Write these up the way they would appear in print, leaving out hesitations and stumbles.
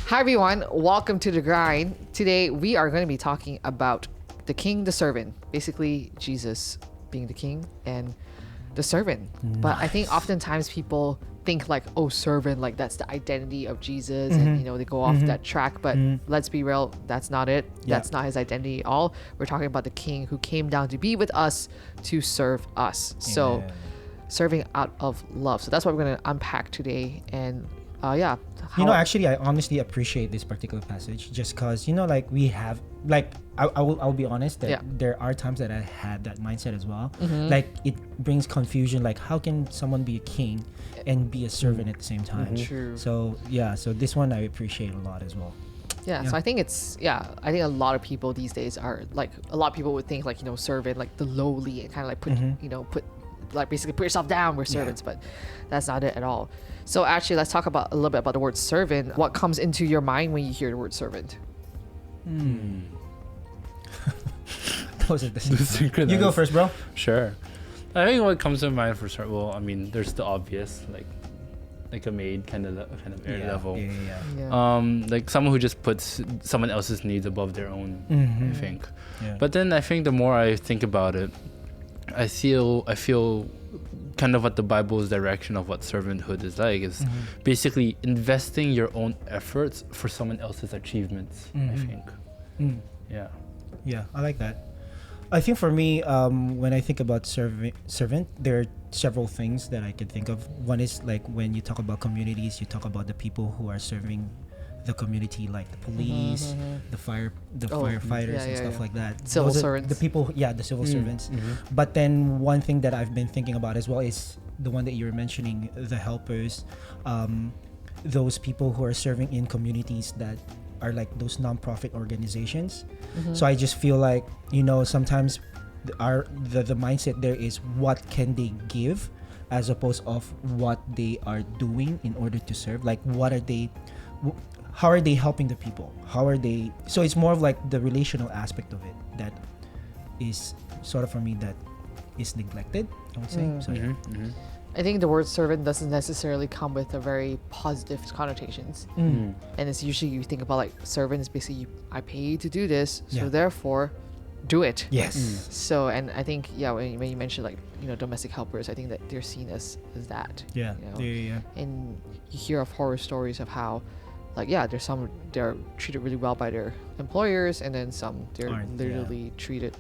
Hi everyone, welcome to The Grind. Today we are going to be talking about the king, the servant. Basically, Jesus being the king and the servant. Nice. But I think oftentimes people think like, oh, servant, like that's the identity of Jesus, and you know, they go off that track. But let's be real, that's not it. Yeah. That's not his identity at all. We're talking about the king who came down to be with us, to serve us. So Amen. serving out of love. So that's what we're going to unpack today. And yeah. You know, actually, I honestly appreciate this particular passage just because, you know, like we have, like, I'll be honest that there are times that I had that mindset as well. Like, it brings confusion. Like, how can someone be a king and be a servant at the same time? True. So, yeah, so this one I appreciate a lot as well. Yeah, so I think I think a lot of people these days are like, a lot of people would think like, you know, servant, like the lowly, and kind of like put like basically put yourself down, we're servants, but that's not it at all. So actually, let's talk about a little bit about the word servant. What comes into your mind when you hear the word servant? Those are the same. You go first, bro. Sure. I think what comes to mind for start, well, I mean, there's the obvious, like a maid kind of air level. Yeah. Like someone who just puts someone else's needs above their own, I think. Yeah. But then I think the more I think about it, I feel kind of what the Bible's direction of what servanthood is like is basically investing your own efforts for someone else's achievements, I think. Yeah, I like that. I think for me, when I think about servant, there are several things that I can think of. One is like when you talk about communities, you talk about the people who are serving the community, like the police, the firefighters and stuff like that. Civil Those are servants. the people, the civil servants. But then one thing that I've been thinking about as well is the one that you were mentioning, the helpers, those people who are serving in communities that are like those non-profit organizations. So I just feel like, you know, sometimes the mindset there is what can they give as opposed of what they are doing in order to serve. Like how are they helping the people? So it's more of like the relational aspect of it that is sort of, for me, that is neglected, I would say. So I think the word servant doesn't necessarily come with a very positive connotations. And it's usually, you think about like servants, basically I pay you to do this, so therefore do it. Yes. So, and I think, when you mentioned like, you know, domestic helpers, I think that they're seen as that. Yeah. You know? And you hear of horror stories of how, like, there's some, they're treated really well by their employers, and then some they're literally treated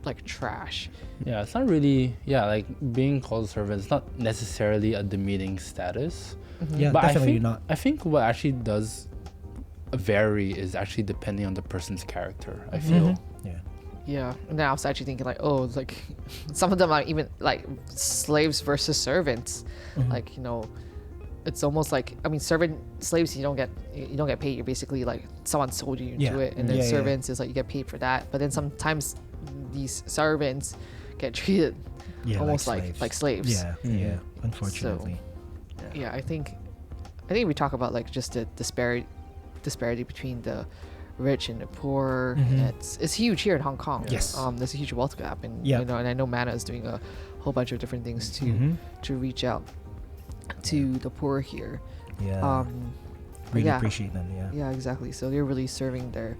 like trash. Yeah, it's not really, like being called a servant, it's not necessarily a demeaning status. Yeah, but definitely not. I think what actually does vary is actually depending on the person's character, I feel. Yeah, and then I was actually thinking like, oh, like some of them are even like slaves versus servants. Like, you know, it's almost like, I mean, slaves, you don't get paid. You're basically like someone sold you into it, and then servants is like you get paid for that. But then sometimes these servants get treated almost like slaves. Yeah, unfortunately. So, I think we talk about like just the disparity between the rich and the poor. It's huge here in Hong Kong. Yes. There's a huge wealth gap, and you know, and I know Mana is doing a whole bunch of different things to reach out to the poor here. Really appreciate them. Yeah, exactly. So they're really serving there.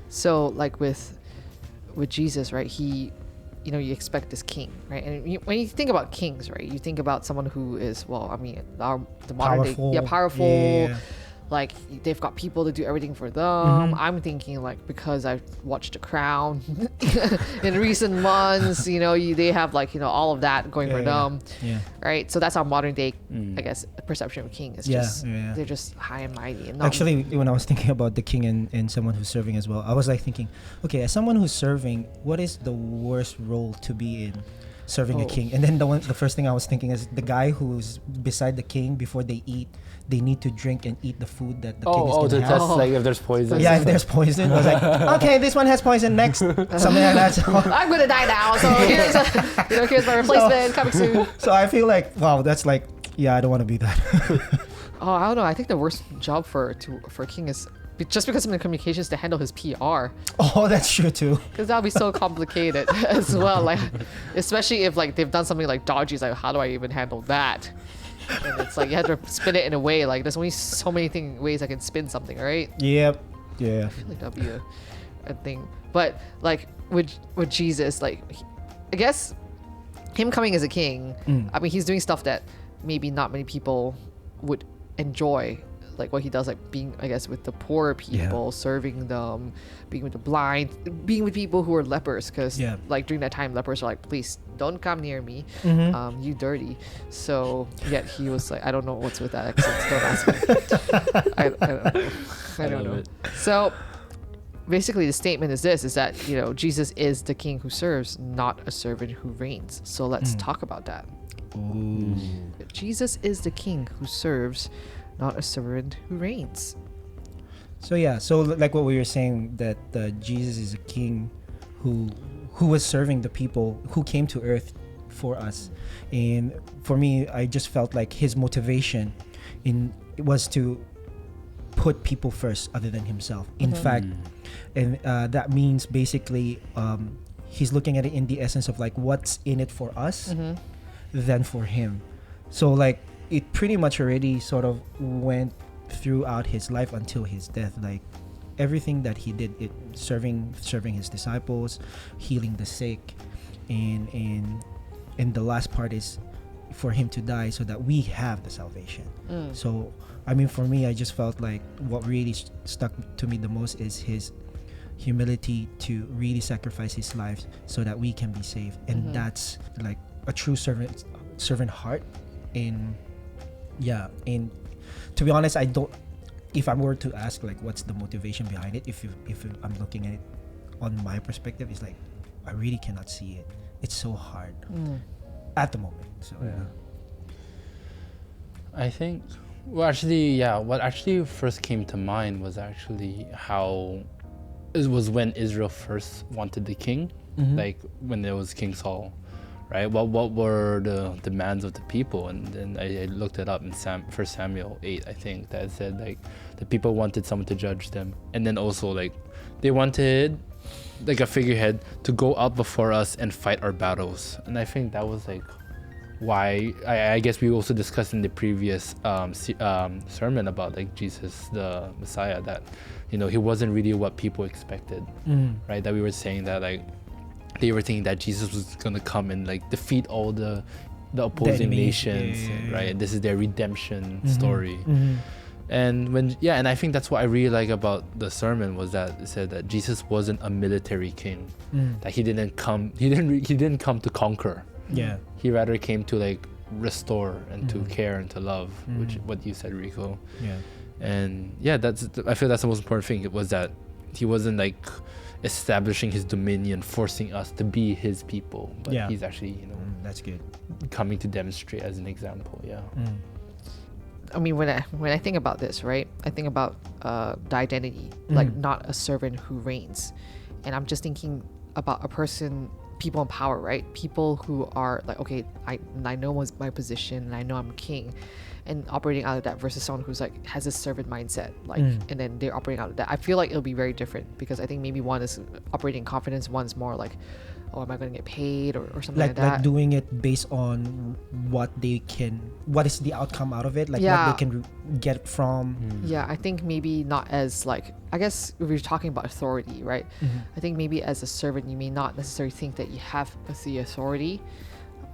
So like with Jesus, right? He, you know, you expect this king, right? And when you think about kings, right, you think about someone who is, well, I mean, the modern day, powerful. Yeah. Like they've got people to do everything for them. I'm thinking like, because I've watched The Crown in recent months, you know, they have like, you know, all of that going for them, right? So that's our modern day, I guess, perception of king. It's just they're just high and mighty. And actually, when I was thinking about the king and someone who's serving as well, I was like thinking, okay, as someone who's serving, what is the worst role to be in? Serving a king. And then the first thing I was thinking is the guy who's beside the king. Before they eat, they need to drink and eat the food that the king is going to have. Like if there's poison. Yeah, if there's poison. I was like, okay, this one has poison, next. Something like that. So, I'm gonna die now, so here's my replacement coming soon. So I feel like, wow, that's like, I don't want to be that. I don't know. I think the worst job for a king is just because of the communications to handle his PR. Oh, that's true too. Because that'll be so complicated as well. Like, especially if like they've done something like dodgy. It's like, how do I even handle that? And it's like you have to spin it in a way. Like there's only so many ways I can spin something, right? Yep. Yeah. I feel like that'd be a thing. But like with Jesus, like I guess him coming as a king, I mean he's doing stuff that maybe not many people would enjoy, like what he does, like being, I guess, with the poor people, serving them, being with the blind, being with people who are lepers, because like during that time lepers are like, please don't come near me, you dirty. So yet he was like, I don't know what's with that accent, don't ask me. I don't know. So basically the statement is that Jesus is the king who serves, not a servant who reigns. So let's talk about that. Ooh. Jesus is the king who serves, not a servant who reigns. So like what we were saying, that Jesus is a king who was serving the people, who came to earth for us. And for me, I just felt like his motivation was to put people first other than himself. In fact, and that means basically he's looking at it in the essence of like what's in it for us than for him. So like it pretty much already sort of went throughout his life until his death. Like everything that he did, it serving his disciples, healing the sick, and the last part is for him to die so that we have the salvation. So I mean, for me, I just felt like what really stuck to me the most is his humility to really sacrifice his life so that we can be saved. And that's like a true servant heart. And to be honest, I don't, if I were to ask like what's the motivation behind it, if I'm looking at it on my perspective, it's like I really cannot see it. It's so hard at the moment. So I think, well, actually, what actually first came to mind was actually how it was when Israel first wanted the king, like when there was King Saul, right? What were the demands of the people? And then I looked it up in 1 Samuel 8, I think, that said like the people wanted someone to judge them, and then also like they wanted like a figurehead to go out before us and fight our battles. And I think that was like why I guess we also discussed in the previous sermon about like Jesus the Messiah, that he wasn't really what people expected, right? That we were saying that like they were thinking that Jesus was gonna come and like defeat all the opposing nations, right? And this is their redemption story. And and I think that's what I really like about the sermon, was that it said that Jesus wasn't a military king, that he didn't come to conquer. He rather came to like restore and to care and to love, which what you said, Rico. And I feel that's the most important thing. It was that he wasn't like establishing his dominion, forcing us to be his people, but he's actually that's good, coming to demonstrate as an example. I mean, when I think about this, right, I think about the identity, like not a servant who reigns. And I'm just thinking about a person, people in power, right? People who are like, okay, I know my position and I know I'm king, and operating out of that, versus someone who's like has a servant mindset, like, and then they're operating out of that. I feel like it'll be very different, because I think maybe one is operating in confidence, one's more like, oh, am I going to get paid or something like that? Like doing it based on what is the outcome out of it, like what they can get from. I think maybe not as like, I guess if we're talking about authority, right? I think maybe as a servant, you may not necessarily think that you have the authority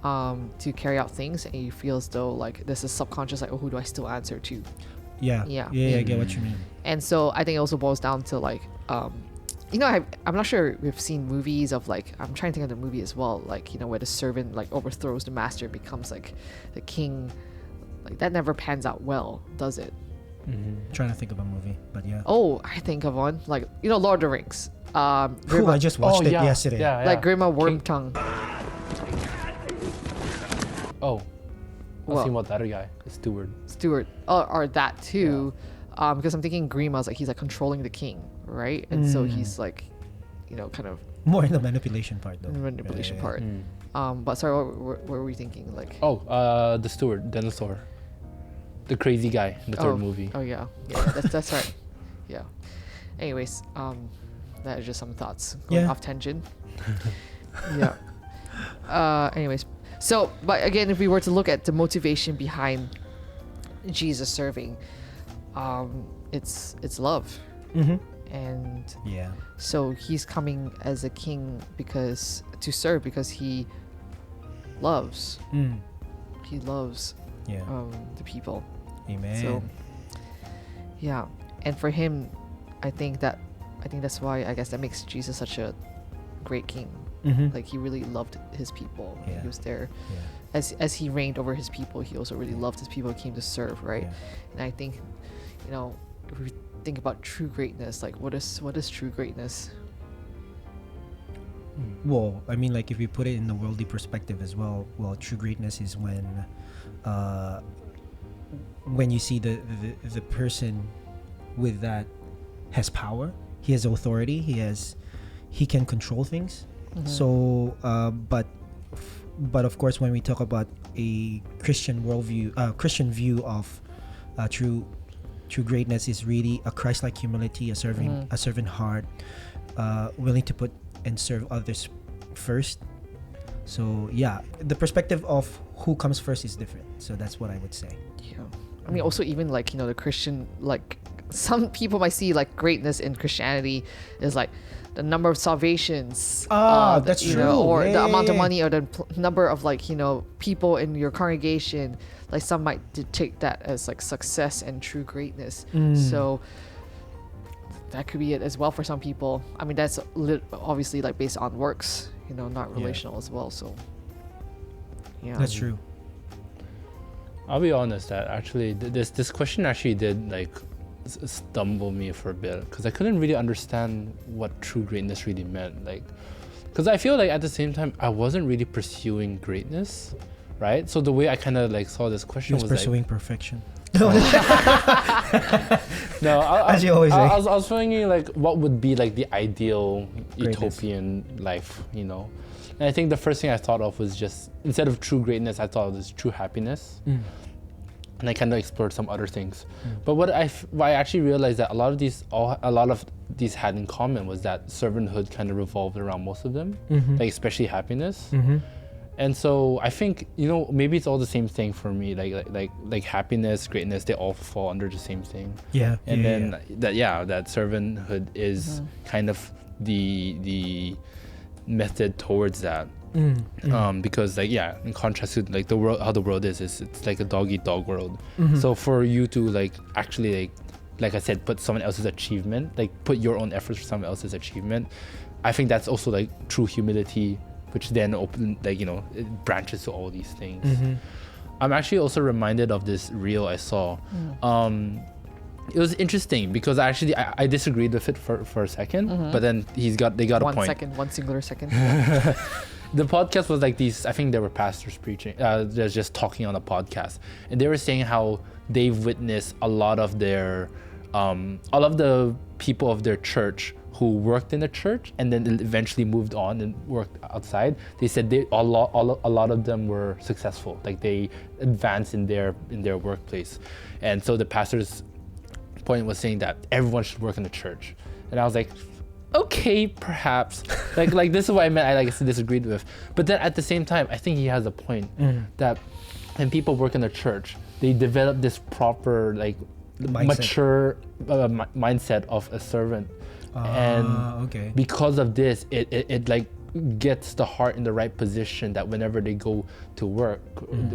to carry out things, and you feel as though like this is subconscious, like, oh, who do I still answer to? I get what you mean. And so I think it also boils down to like I'm not sure if we've seen movies of like, I'm trying to think of the movie as well, like where the servant like overthrows the master, becomes like the king. Like that never pans out well, does it? Trying to think of a movie, but I think of one, like Lord of the Rings. Cool, I just watched it yesterday. Like Grima Wormtongue. I've seen what the other guy, Stewart. Or that too. Because I'm thinking Grima's like, he's like controlling the king, right? And so he's like, kind of more in the manipulation part though. Part. But sorry, what were we thinking? Like, the steward, Denethor, the crazy guy in the third movie. That's right. Anyways, that is just some thoughts going off tangent. Anyways, so but again, if we were to look at the motivation behind Jesus serving, it's love. And Yeah. so he's coming as a king to serve because he loves Yeah. the people. Amen. So yeah, and for him, I think that's why I guess that makes Jesus such a great king. Like he really loved his people. Yeah. He was there Yeah. as he reigned over his people. He also really loved his people. He came to serve, right? Yeah. And I think, if we think about true greatness, like what is true greatness? Well, I mean, like if we put it in the worldly perspective as well, true greatness is when you see the person with that has power, he has authority, he can control things. So, but of course, when we talk about a Christian worldview, Christian view of true greatness is really a Christ-like humility, a servant heart, willing to put and serve others first. So yeah, the perspective of who comes first is different. So that's what I would say. Yeah, I mean, also even like the Christian, like some people might see like greatness in Christianity is like the number of salvations. That's true. Or the amount of Yeah. money, or the number of like people in your congregation. Like some might take that as like success and true greatness. So that could be it as well for some people. I mean, that's obviously like based on works, not relational as well. So yeah, That's true. I'll be honest that actually this question actually did like stumble me for a bit, because I couldn't really understand what true greatness really meant. Like, because I feel like at the same time I wasn't really pursuing greatness, right? So the way I kind of like saw this question He was was pursuing like, perfection. no, As you always say. I was thinking like what would be like the ideal Greatness. utopian life, And I think the first thing I thought of was just, instead of true greatness, I thought it was true happiness. And I kind of explored some other things. But what I actually realized that a lot of these had in common was that servanthood kind of revolved around most of them, like especially happiness. And so I think, maybe it's all the same thing for me, like happiness, greatness, they all fall under the same thing. Yeah. And yeah, then that servanthood is kind of the method towards that. Because in contrast to like the world, how the world is it's like a dog eat dog world. So for you to like actually like I said, put someone else's achievement, like put your own efforts for someone else's achievement, I think that's also like true humility, which then it branches to all these things. I'm actually also reminded of this reel I saw. It was interesting because I disagreed with it for a second, but then they got a point. One singular second. The podcast was like these, I think there were pastors preaching, they're just talking on a podcast, and they were saying how they've witnessed a lot of the people of their church who worked in the church and then eventually moved on and worked outside. They said a lot of them were successful, like they advanced in their workplace. And so the pastor's point was saying that everyone should work in the church, and I was like, okay, perhaps like this is what I meant. I disagreed with, but then at the same time I think he has a point that when people work in the church, they develop this proper like mature mindset of a servant, and because of this it like gets the heart in the right position, that whenever they go to work,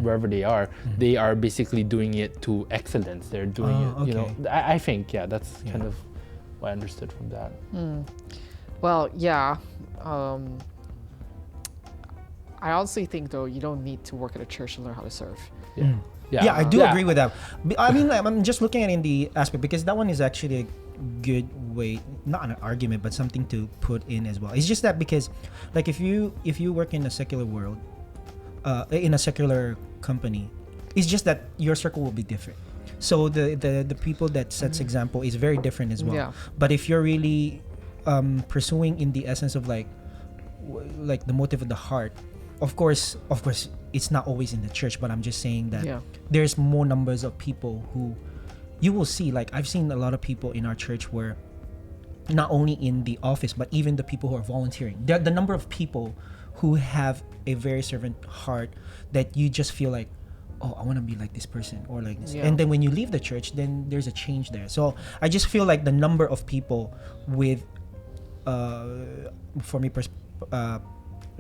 wherever they are basically doing it to excellence. They're doing it, I think that's kind of what I understood from that. Well, yeah. I honestly think though you don't need to work at a church to learn how to serve. Yeah, I do agree with that. I mean, I'm just looking at it in the aspect, because that one is actually a good way, not an argument, but something to put in as well. It's just that because, like, if you work in a secular world, in a secular company, it's just that your circle will be different. So the people that sets example is very different as well. Yeah. But if you're really pursuing in the essence of like the motive of the heart, of course it's not always in the church, but I'm just saying that there's more numbers of people who you will see. Like, I've seen a lot of people in our church where not only in the office, but even the people who are volunteering, the number of people who have a very servant heart that you just feel like, oh, I want to be like this person or like this. Yeah. And then when you leave the church, then there's a change there. So I just feel like the number of people with, for me,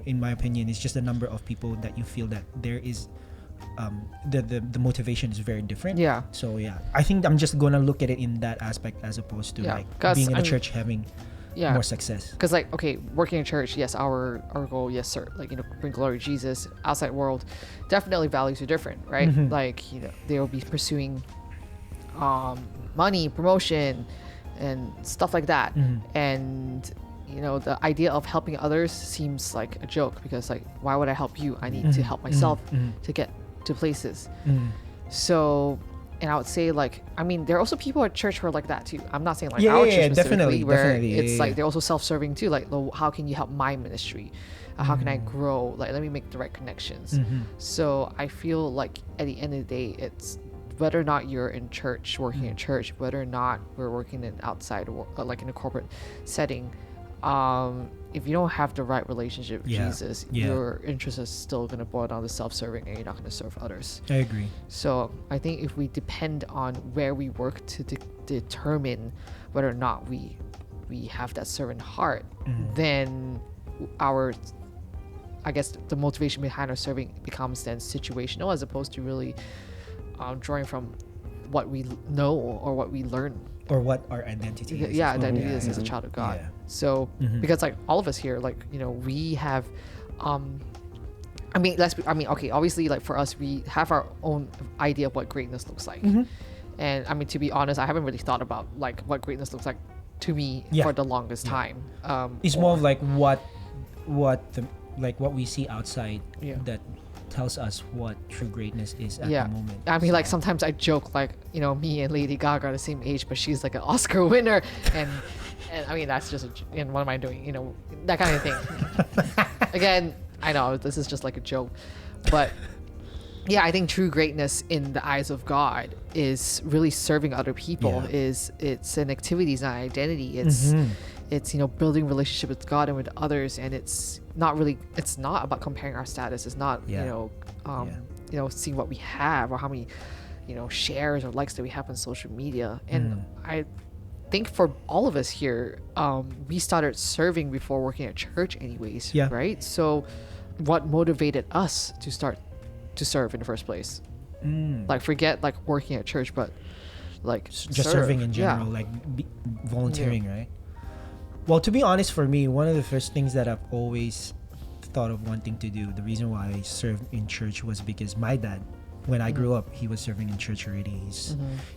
in my opinion, it's just the number of people that you feel that there is, the motivation is very different. Yeah. So yeah, I think I'm just gonna look at it in that aspect as opposed to Yeah, like 'cause, being in I a mean, church having Yeah. more success. Because like, okay, working in church, yes, our goal, yes, sir, like, bring glory to Jesus. Outside world, definitely values are different, right? Mhm. Like, they will be pursuing money, promotion, and stuff like that. Mhm. And the idea of helping others seems like a joke, because like, why would I help you? I need to Mhm. help myself Mhm. to get to places. Mhm. So, and I would say, like, I mean, there are also people at church who are like that too. I'm not saying like Yeah, our yeah, church yeah, specifically, definitely, where definitely, it's yeah, like yeah. they're also self-serving too. Like, how can you help my ministry? How can I grow? Like, let me make the right connections. Mhm. So I feel like at the end of the day, it's whether or not you're in church, working in church, whether or not we're working in outside, like in a corporate setting. If you don't have the right relationship with Yeah, Jesus, yeah. your interest is still going to boil down to self-serving, and you're not going to serve others. I agree. So I think if we depend on where we work to determine whether or not we have that servant heart, then I guess the motivation behind our serving becomes then situational, as opposed to really drawing from what we know or what we learn. Or what our identity is. Yeah, as well. identity Yeah, is as a yeah. child of God. Yeah. So because like all of us here, like we have, okay, obviously, like for us, we have our own idea of what greatness looks like. And I mean, to be honest, I haven't really thought about like what greatness looks like to me Yeah. for the longest time. It's more of like what we see outside Yeah. that tells us what true greatness is at Yeah. the moment. I mean, like So- sometimes I joke like, me and Lady Gaga are the same age, but she's like an Oscar winner, and I mean that's just what am I doing? That kind of thing. Again, I know this is just like a joke, but yeah, I think true greatness in the eyes of God is really serving other people. Yeah. It's an activity, it's not an identity. It's building relationship with God and with others, and it's not about comparing our status. It's not seeing what we have or how many shares or likes that we have on social media. And I think for all of us here, we started serving before working at church anyways. Yeah. Right. So what motivated us to start to serve in the first place? Like, forget like working at church, but like just serve. serving in general, Yeah. like volunteering, right? Well, to be honest, for me, one of the first things that I've always thought of wanting to do, the reason why I served in church was because my dad, when I grew up, he was serving in church already.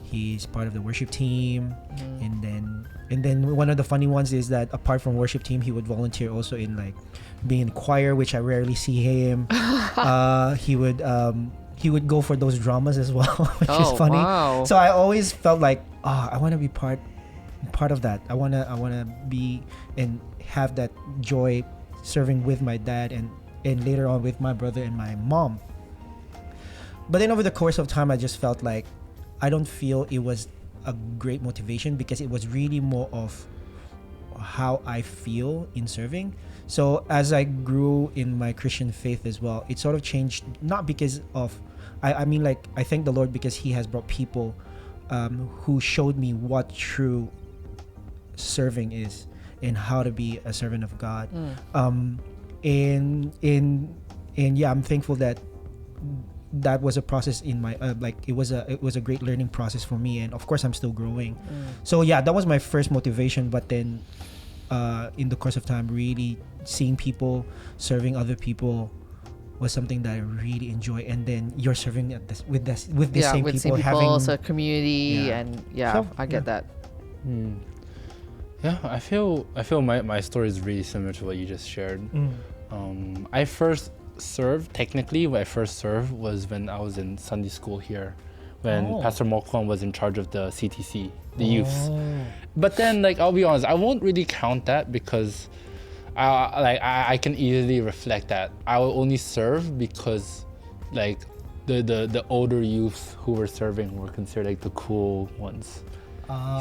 He's part of the worship team, and then one of the funny ones is that apart from worship team, he would volunteer also in like being in choir, which I rarely see him. He would go for those dramas as well, which is funny. Wow. So I always felt like, I want to be part of that. I wanna be and have that joy serving with my dad and later on with my brother and my mom. But then over the course of time, I just felt like I don't feel it was a great motivation, because it was really more of how I feel in serving. So as I grew in my Christian faith as well, it sort of changed, not because of I mean, like, I thank the Lord because he has brought people who showed me what true serving is and how to be a servant of God. And yeah, I'm thankful that was a process in my it was a great learning process for me, and of course I'm still growing. So yeah, that was my first motivation. But then in the course of time, really seeing people serving other people was something that I really enjoy. And then you're serving with the same people, having so community, Yeah. and So, I get that. Yeah, I feel my story is really similar to what you just shared. I first served, technically when I first served was when I was in Sunday school here, when Pastor Mokwan was in charge of the CTC, the youth. But then, like, I'll be honest, I won't really count that, because I can easily reflect that I will only serve because like the older youths who were serving were considered like the cool ones.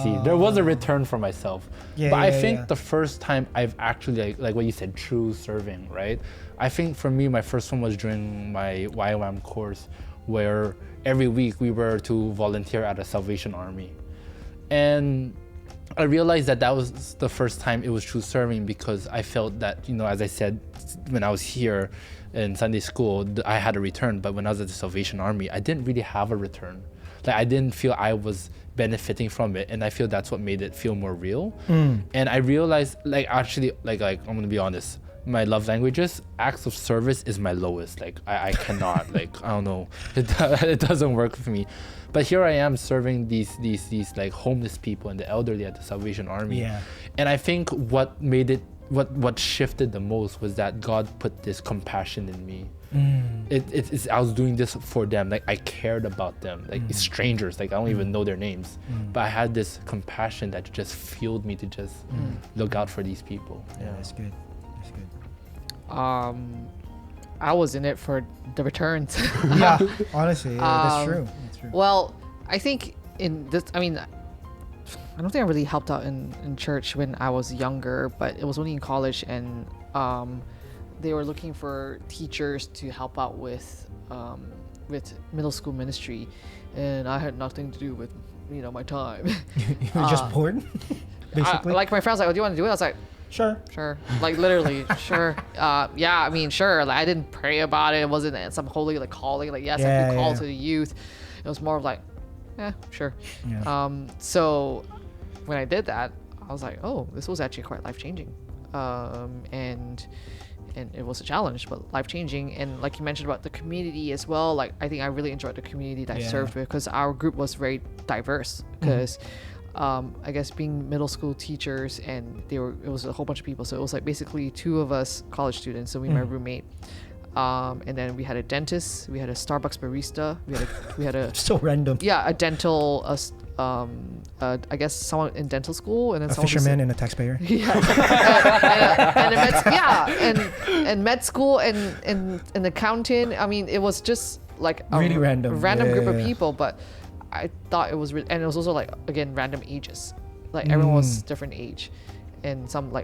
See, there was a return for myself. But I think the first time I've actually like what you said, true serving, right? I think for me, my first one was during my YWAM course, where every week we were to volunteer at a Salvation Army. And I realized that was the first time it was true serving, because I felt that, as I said, when I was here in Sunday school, I had a return, but when I was at the Salvation Army, I didn't really have a return. Like, I didn't feel I was benefiting from it, and I feel that's what made it feel more real. And I realized, actually, I'm gonna be honest, my love languages, acts of service is my lowest. I cannot, I don't know, it doesn't work for me. But here I am serving these homeless people and the elderly at the Salvation Army. Yeah. And I think what made it, what shifted the most was that God put this compassion in me. It's I was doing this for them. I cared about them. Strangers. I don't even know their names. But I had this compassion that just fueled me to just look out for these people. Yeah, that's good. That's good. I was in it for the returns. Yeah, honestly, that's true. That's true. Well, I think in this, I don't think I really helped out in church when I was younger, but it was only in college, and they were looking for teachers to help out with middle school ministry, and I had nothing to do with my time. You're just bored, basically. My friends like, "Oh, do you want to do it?" I was like, Sure. Literally, sure. Yeah, sure. I didn't pray about it. It wasn't some holy calling. Yes, I feel called to the youth. It was more of sure. Yeah. So when I did that, I was like, oh, this was actually quite life-changing. And it was a challenge, but life-changing. And like you mentioned about the community as well, I think I really enjoyed the community that I served with, because our group was very diverse. Because I guess being middle school teachers, and it was a whole bunch of people. So it was basically two of us college students, so my roommate. And then we had a dentist, we had a Starbucks barista, we had a so random. Yeah, a dental I guess someone in dental school, and then a fisherman and a taxpayer. Yeah. and med school and an accountant. It was just a really random group of people, but I thought it was and it was also again random ages. Everyone was different age, and some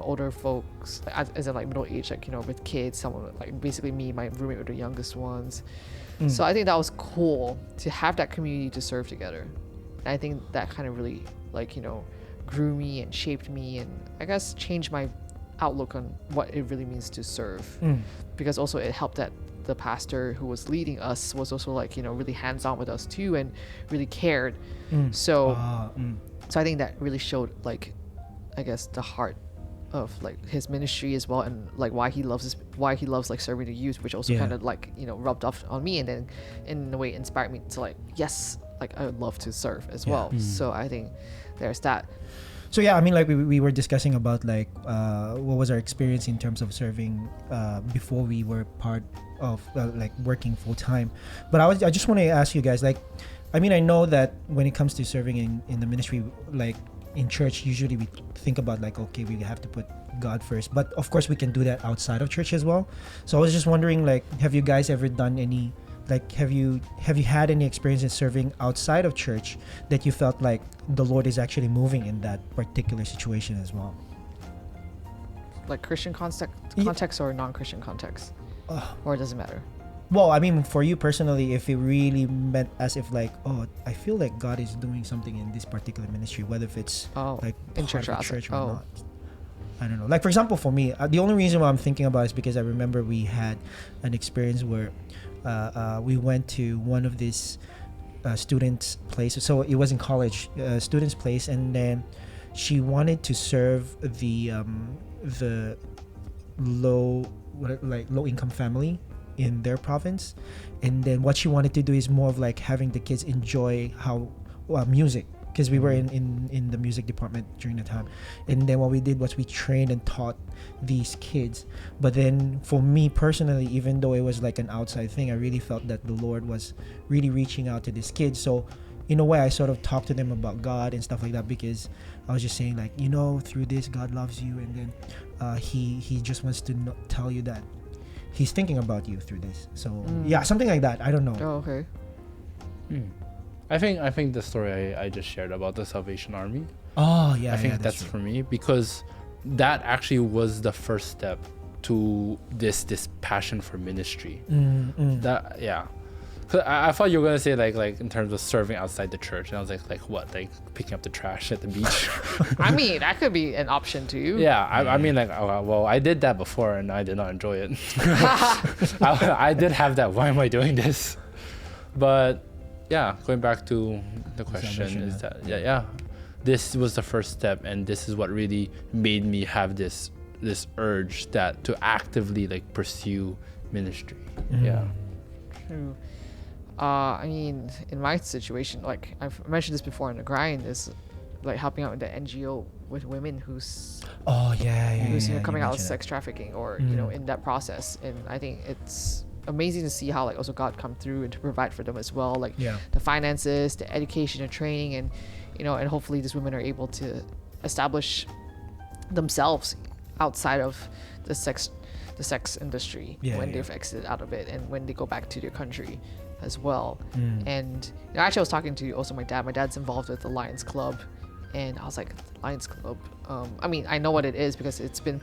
older folks as in middle age, with kids. Someone basically me, my roommate were the youngest ones. So I think that was cool to have that community to serve together. And I think that kind of really grew me and shaped me, and I guess changed my outlook on what it really means to serve. Because also it helped that the pastor who was leading us was also really hands-on with us too, and really cared. So I think that really showed I guess the heart of his ministry as well, and why he loves serving the youth, which also kind of rubbed off on me, and then in a way inspired me to yes, I would love to serve as well. So I think there's that. So yeah, we were discussing about what was our experience in terms of serving before we were part of working full time. But I just want to ask you guys, I know that when it comes to serving in the ministry, in church, usually we think about okay, we have to put God first, but of course we can do that outside of church as well. So I was just wondering, have you guys ever done any have you had any experience in serving outside of church that you felt the Lord is actually moving in that particular situation as well? Christian context or non-Christian context, or it doesn't matter? Well, for you personally, if it really meant as if oh, I feel God is doing something in this particular ministry, whether if it's in church or outside. Church or not. I don't know. For example, for me, the only reason why I'm thinking about it is because I remember we had an experience where we went to one of these students' places. So it was in college, students' place, and then she wanted to serve the low income family in their province, and then what she wanted to do is more of having the kids enjoy music, because we were in the music department during the time. And then what we did was we trained and taught these kids. But then for me personally, even though it was an outside thing, I really felt that the Lord was really reaching out to these kids. So in a way, I sort of talked to them about God and stuff like that, because I was just saying through this, God loves you, and then he just wants to tell you that he's thinking about you through this. So yeah, something like that. I don't know. Oh, okay. I think the story I just shared about the Salvation Army. Oh yeah, I think that's for me, because that actually was the first step to this passion for ministry. 'Cause I thought you were gonna say like in terms of serving outside the church, and I was like what, like picking up the trash at the beach. I mean, that could be an option too. Yeah, I mean like, oh, well, I did that before and I did not enjoy it. I did have that. Why am I doing this? But yeah, going back to the question is that yeah, this was the first step, and this is what really made me have this urge that to actively like pursue ministry. Yeah. True. I mean, in my situation, like I've mentioned this before in the grind, is like helping out with the NGO with women who's who's coming out of sex trafficking or you know in that process, and I think it's amazing to see how like also God come through and to provide for them as well, like the finances, the education and training, and you know, and hopefully these women are able to establish themselves outside of the sex industry when they've exited out of it and when they go back to their country as well. And you know, actually I was talking to also my dad's involved with the Lions Club, and I was like, Lions Club, I mean, I know what it is because it's been,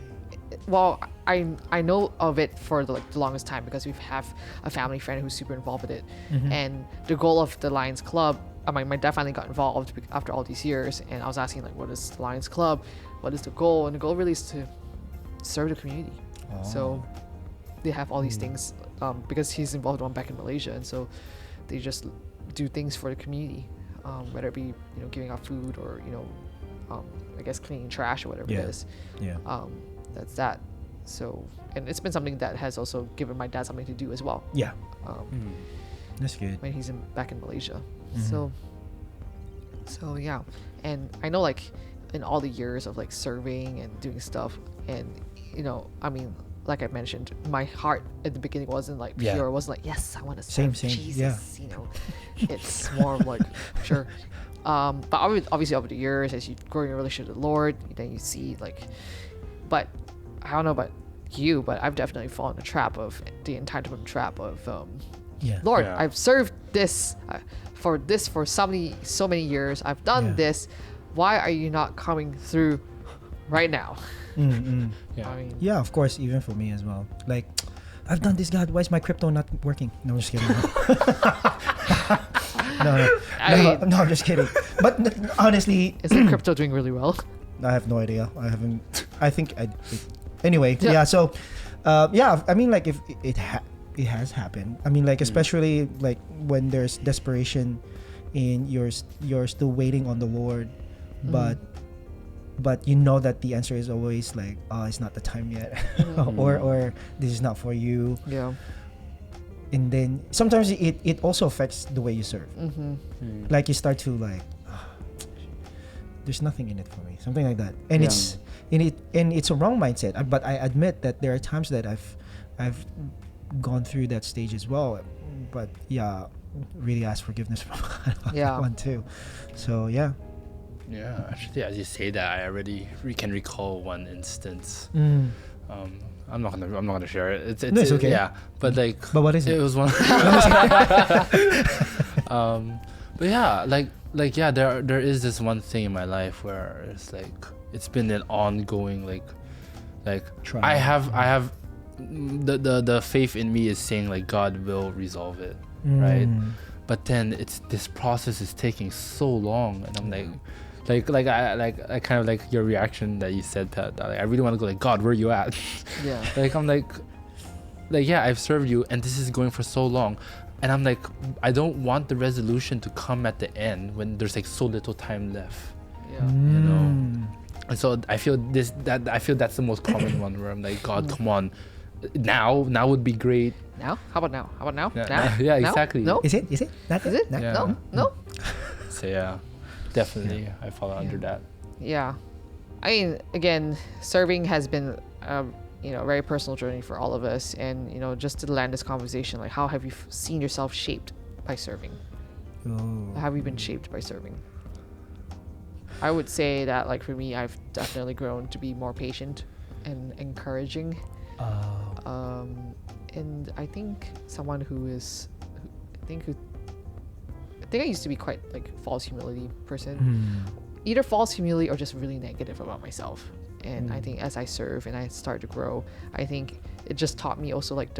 well, I know of it for the longest time because we have a family friend who's super involved with it. And the goal of the Lions Club, my dad finally got involved after all these years, and I was asking like, what is the Lions Club, what is the goal? And the goal really is to serve the community. So they have all these things because he's involved one back in Malaysia, and so they just do things for the community, whether it be, you know, giving out food or, you know, I guess cleaning trash or whatever it is. That's that. So, and it's been something that has also given my dad something to do as well. That's good. When he's back in Malaysia. So yeah, and I know like in all the years of like serving and doing stuff, and you know, I mean, like I mentioned, my heart at the beginning wasn't like pure. It wasn't like, yes, I want to serve Jesus. You know, it's more of like, sure. But obviously over the years, as you grow in your relationship with the Lord, then you see like, but I don't know about you, but I've definitely fallen the trap of the entitlement trap of, Lord, I've served this for so many years. I've done this. Why are you not coming through right now? I mean, of course, even for me as well. Like, I've done this, God. Why is my crypto not working? No, I'm just kidding. No, I'm just kidding. But honestly, is the crypto doing really well? I have no idea. I haven't. I think I. Anyway, So, I mean, like if it has happened. I mean, like especially like when there's desperation, and you're still waiting on the Lord, but you know that the answer is always like, oh, it's not the time yet, or this is not for you. And then sometimes it also affects the way you serve. Like you start to like, there's nothing in it for me, something like that, and it's a wrong mindset. But I admit that there are times that I've gone through that stage as well. But really ask forgiveness from that one too. So actually, as you say that, we can recall one instance. I'm not gonna share it. It's okay. Yeah, but what is it? It was one. But there is this one thing in my life where it's like it's been an ongoing like trial. I have the faith in me is saying like God will resolve it, right? But then this process is taking so long, and I'm like I kind of like your reaction that you said that I really want to go like, God, where are you at? Like I'm like I've served you and this is going for so long, and I'm like, I don't want the resolution to come at the end when there's like so little time left. You know. And so I feel that's the most common one where I'm like, God, come on, now would be great. Now? How about now? Now? Yeah, exactly. No? Is it? That is it? No. So definitely I fall under that. I mean, again, serving has been a very personal journey for all of us, and just to land this conversation, like, how have you seen yourself shaped by serving? How have you been shaped by serving? I would say that, like, for me, I've definitely grown to be more patient and encouraging. And I think someone I think I used to be quite like false humility person, either false humility or just really negative about myself. And I think as I serve and I start to grow, I think it just taught me also like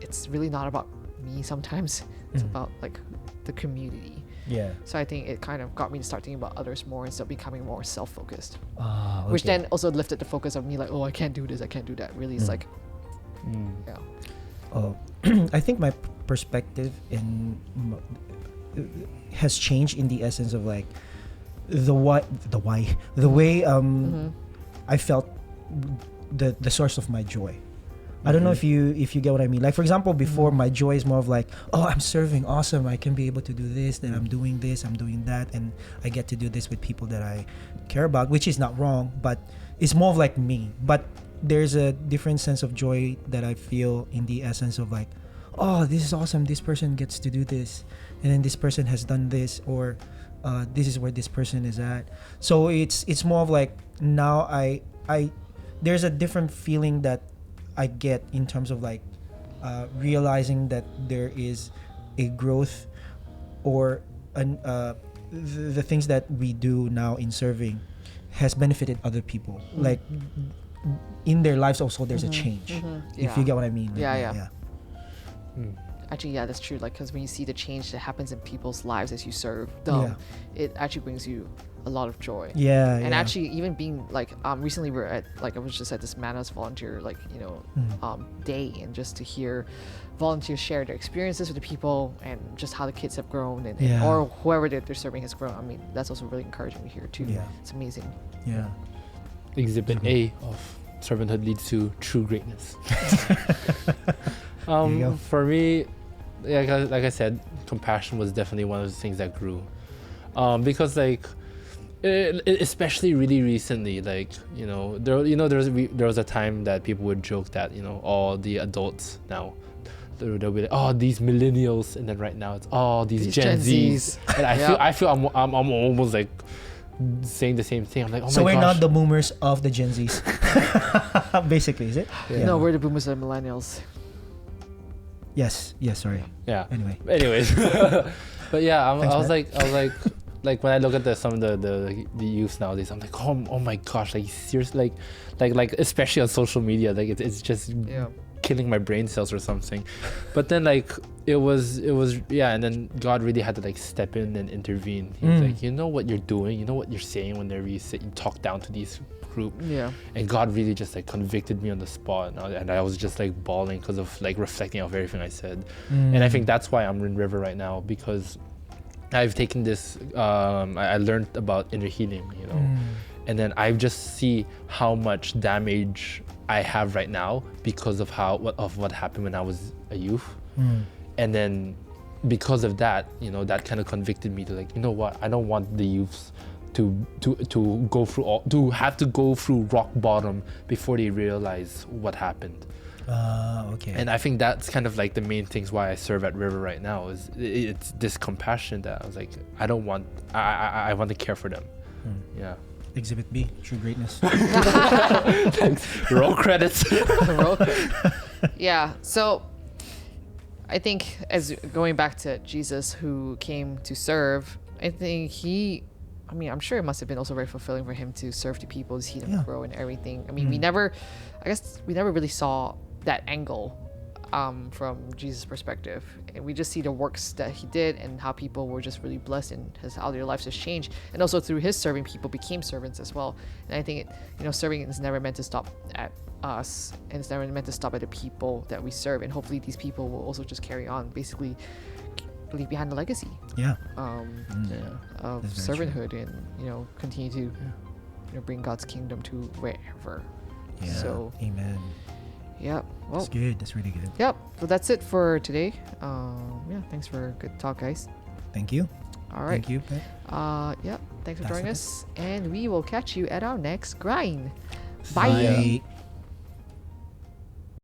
it's really not about me sometimes. It's about like the community. Yeah. So I think it kind of got me to start thinking about others more instead of becoming more self-focused. Okay. Which then also lifted the focus of me like, oh, I can't do this, I can't do that. Really, it's like, yeah. Oh, I think my perspective has changed in the essence of like the way I felt the source of my joy. I don't know if you get what I mean. Like for example, before my joy is more of like, oh, I'm serving, awesome, I can be able to do this, then I'm doing this, I'm doing that, and I get to do this with people that I care about, which is not wrong, but it's more of like me. But there's a different sense of joy that I feel in the essence of like, oh, this is awesome, this person gets to do this, and then this person has done this, or this is where this person is at. So it's more of like now I there's a different feeling that I get in terms of like realizing that there is a growth, or the things that we do now in serving has benefited other people. Like in their lives also there's a change. If you get what I mean. Like, yeah. Actually, yeah, that's true. Like, because when you see the change that happens in people's lives as you serve them, it actually brings you a lot of joy. And actually, even being like, recently we're at, like, I was just at this Manas volunteer, like, you know, day, and just to hear volunteers share their experiences with the people and just how the kids have grown, and or whoever they're serving has grown. I mean, that's also really encouraging to hear too. It's amazing. Exhibit A of servanthood leads to true greatness. For me, like I said, compassion was definitely one of the things that grew, because like especially really recently, like, you know, there was a time that people would joke that, you know, all the adults now, they'll be like, oh, these millennials, and then right now it's these Gen Zs. And I feel I'm almost like saying the same thing. I'm like, oh so my gosh. we're not the boomers of the Gen Zs. Basically, is it? No, we're the boomers and millennials. Yes, sorry. Anyways. But yeah, I was like when I look at some of the youth nowadays, I'm like, oh my gosh, like seriously, like especially on social media, like it's just killing my brain cells or something. But then like it was and then God really had to like step in and intervene. He was like, you know what you're doing, you know what you're saying whenever you talk down to these group. And God really just like convicted me on the spot, and I was just like bawling because of like reflecting off everything I said. And I think that's why I'm in River right now, because I've taken this I learned about inner healing, you know, and then I just see how much damage I have right now because of what happened when I was a youth. And then because of that, you know, that kind of convicted me to like, you know what, I don't want the youths to have to go through rock bottom before they realize what happened. Okay. And I think that's kind of like the main things why I serve at River right now, is it's this compassion that I was like, I want to care for them. Yeah. Exhibit B, true greatness. Thanks. Roll credits. Yeah. So I think, as going back to Jesus who came to serve, I think I'm sure it must have been also very fulfilling for him to serve the people, to see them grow and everything. I mean, we never really saw that angle from Jesus' perspective, and we just see the works that he did and how people were just really blessed and how their lives has changed, and also through his serving, people became servants as well. And I think serving is never meant to stop at us, and it's never meant to stop at the people that we serve, and hopefully these people will also just carry on, basically leave behind a legacy of servanthood, and continue to bring God's kingdom to wherever. So amen. Yeah, well, that's good. That's really good. Yep. So that's it for today. Thanks for a good talk, guys. Thank you. All right. Thank you, Pat. Thanks for joining us, and we will catch you at our next grind. Bye.